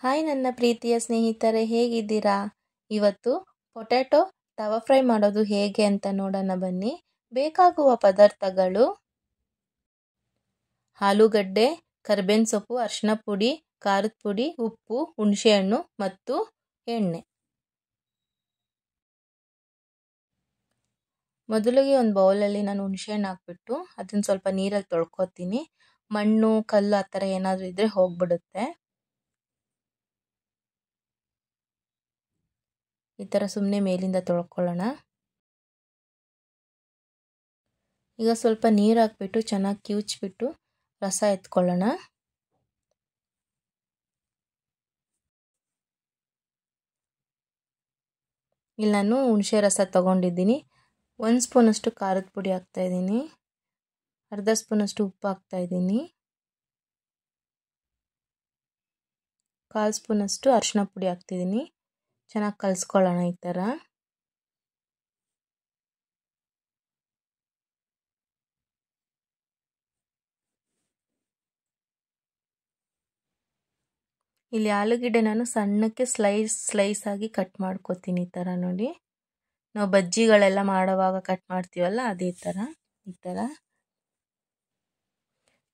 Hi ನನ್ನ ಪ್ರೀತಿಯ ಸ್ನೇಹಿತರೆ, ಹೇಗಿದ್ದೀರಾ? ಇವತ್ತು ಪೊಟ್ಯಾಟೊ ತವಾ ಫ್ರೈ ಮಾಡೋದು ಹೇಗೆ ಅಂತ ನೋಡೋಣ ಬನ್ನಿ. ಬೇಕಾಗುವ ಪದಾರ್ಥಗಳು: ಆಲೂಗಡ್ಡೆ, ಕರಿಬೇವಿನ ಸೊಪ್ಪು, ಅರಿಶಿನ ಪುಡಿ, ಖಾರದ ಪುಡಿ, ಉಪ್ಪು, ಹುಣಸೆಹಣ್ಣು ಮತ್ತು ಎಣ್ಣೆ. ಮೊದಲಿಗೆ ಒಂದು ಬೌಲಲ್ಲಿ ನಾನು ಹುಣಸೆಹಣ್ಣು ಹಾಕ್ಬಿಟ್ಟು ಅದನ್ನು ಸ್ವಲ್ಪ ನೀರಲ್ಲಿ ತೊಳ್ಕೊತೀನಿ. ಮಣ್ಣು, ಕಲ್ಲು ಆ ಥರ ಏನಾದರೂ ಇದ್ದರೆ ಹೋಗ್ಬಿಡುತ್ತೆ. ಈ ಥರ ಸುಮ್ಮನೆ ಮೇಲಿಂದ ತೊಳ್ಕೊಳ್ಳೋಣ. ಈಗ ಸ್ವಲ್ಪ ನೀರು ಹಾಕ್ಬಿಟ್ಟು ಚೆನ್ನಾಗಿ ಕಿವುಚ್ಬಿಟ್ಟು ರಸ ಎತ್ಕೊಳ್ಳೋಣ. ಇಲ್ಲಿ ನಾನು ಹುಣಸೆ ರಸ ತೊಗೊಂಡಿದ್ದೀನಿ. 1 ಸ್ಪೂನಷ್ಟು ಖಾರದ ಪುಡಿ ಹಾಕ್ತಾಯಿದ್ದೀನಿ, ಅರ್ಧ ಸ್ಪೂನಷ್ಟು ಉಪ್ಪು ಹಾಕ್ತಾಯಿದ್ದೀನಿ, 1/4 ಸ್ಪೂನಷ್ಟು ಅರಿಶಿನ ಪುಡಿ ಹಾಕ್ತಿದ್ದೀನಿ. ಚೆನ್ನಾಗಿ ಕಲಿಸ್ಕೊಳ್ಳೋಣ ಈ ಥರ. ಇಲ್ಲಿ ಆಲೂಗಡ್ಡೆ ನಾನು ಸಣ್ಣಕ್ಕೆ ಸ್ಲೈಸ್ ಆಗಿ ಕಟ್ ಮಾಡ್ಕೊತೀನಿ. ಈ ಥರ ನೋಡಿ, ನಾವು ಬಜ್ಜಿಗಳೆಲ್ಲ ಮಾಡುವಾಗ ಕಟ್ ಮಾಡ್ತೀವಲ್ಲ ಅದೇ ಥರ. ಈ ಥರ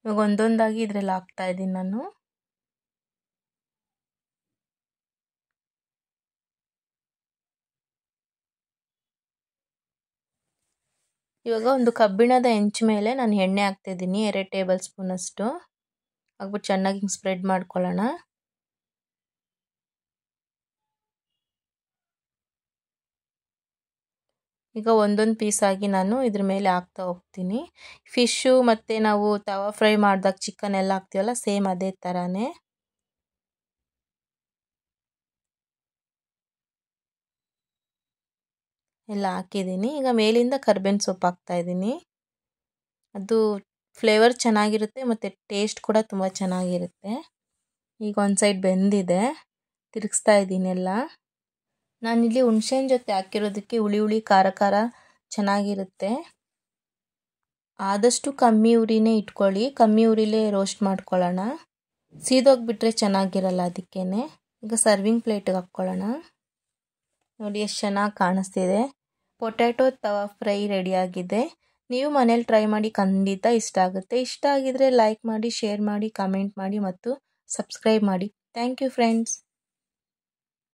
ಇವಾಗ ಒಂದೊಂದಾಗಿ ಇದರಲ್ಲಿ ಹಾಕ್ತಾಯಿದ್ದೀನಿ ನಾನು. ಇವಾಗ ಒಂದು ಕಬ್ಬಿಣದ ಹೆಂಚು ಮೇಲೆ ನಾನು ಎಣ್ಣೆ ಹಾಕ್ತಿದ್ದೀನಿ, 2 ಟೇಬಲ್ ಸ್ಪೂನಷ್ಟು ಹಾಕ್ಬಿಟ್ಟು ಚೆನ್ನಾಗಿ ಸ್ಪ್ರೆಡ್ ಮಾಡ್ಕೊಳ್ಳೋಣ. ಈಗ ಒಂದೊಂದು ಪೀಸಾಗಿ ನಾನು ಇದ್ರ ಮೇಲೆ ಹಾಕ್ತಾ ಹೋಗ್ತೀನಿ. ಫಿಶ್ಶು ಮತ್ತು ನಾವು ತವಾ ಫ್ರೈ ಮಾಡಿದಾಗ ಚಿಕನ್ ಎಲ್ಲ ಹಾಕ್ತೀವಲ್ಲ, ಸೇಮ್ ಅದೇ ಥರನೇ ಎಲ್ಲ ಹಾಕಿದ್ದೀನಿ. ಈಗ ಮೇಲಿಂದ ಕರಿಬೇವಿನ ಸೊಪ್ಪು ಹಾಕ್ತಾಯಿದ್ದೀನಿ. ಅದು ಫ್ಲೇವರ್ ಚೆನ್ನಾಗಿರುತ್ತೆ ಮತ್ತು ಟೇಸ್ಟ್ ಕೂಡ ತುಂಬ ಚೆನ್ನಾಗಿರುತ್ತೆ. ಈಗ ಒಂದು ಸೈಡ್ ಬೆಂದಿದೆ, ತಿರುಗಿಸ್ತಾ ಇದ್ದೀನಿ ಎಲ್ಲ. ನಾನಿಲ್ಲಿ ಹುಣಸೆಹಣ್ಣು ಜೊತೆ ಹಾಕಿರೋದಕ್ಕೆ ಹುಳಿ ಖಾರ ಚೆನ್ನಾಗಿರುತ್ತೆ. ಆದಷ್ಟು ಕಮ್ಮಿ ಉರಿನೇ ಇಟ್ಕೊಳ್ಳಿ, ಕಮ್ಮಿ ಉರಿಲೇ ರೋಸ್ಟ್ ಮಾಡ್ಕೊಳ್ಳೋಣ. ಸೀದೋಗಿಬಿಟ್ರೆ ಚೆನ್ನಾಗಿರಲ್ಲ, ಅದಕ್ಕೇ. ಈಗ ಸರ್ವಿಂಗ್ ಪ್ಲೇಟಿಗೆ ಹಾಕ್ಕೊಳ್ಳೋಣ. ನೋಡಿ ಎಷ್ಟು ಚೆನ್ನಾಗಿ ಕಾಣಿಸ್ತಿದೆ. ಪೊಟ್ಯಾಟೊ ತವಾ ಫ್ರೈ ರೆಡಿಯಾಗಿದೆ. ನೀವು ಮನೇಲಿ ಟ್ರೈ ಮಾಡಿ, ಖಂಡಿತ ಇಷ್ಟ ಆಗುತ್ತೆ. ಇಷ್ಟ ಆಗಿದ್ರೆ ಲೈಕ್ ಮಾಡಿ, ಶೇರ್ ಮಾಡಿ, ಕಮೆಂಟ್ ಮಾಡಿ ಮತ್ತು ಸಬ್ಸ್ಕ್ರೈಬ್ ಮಾಡಿ. Thank you friends.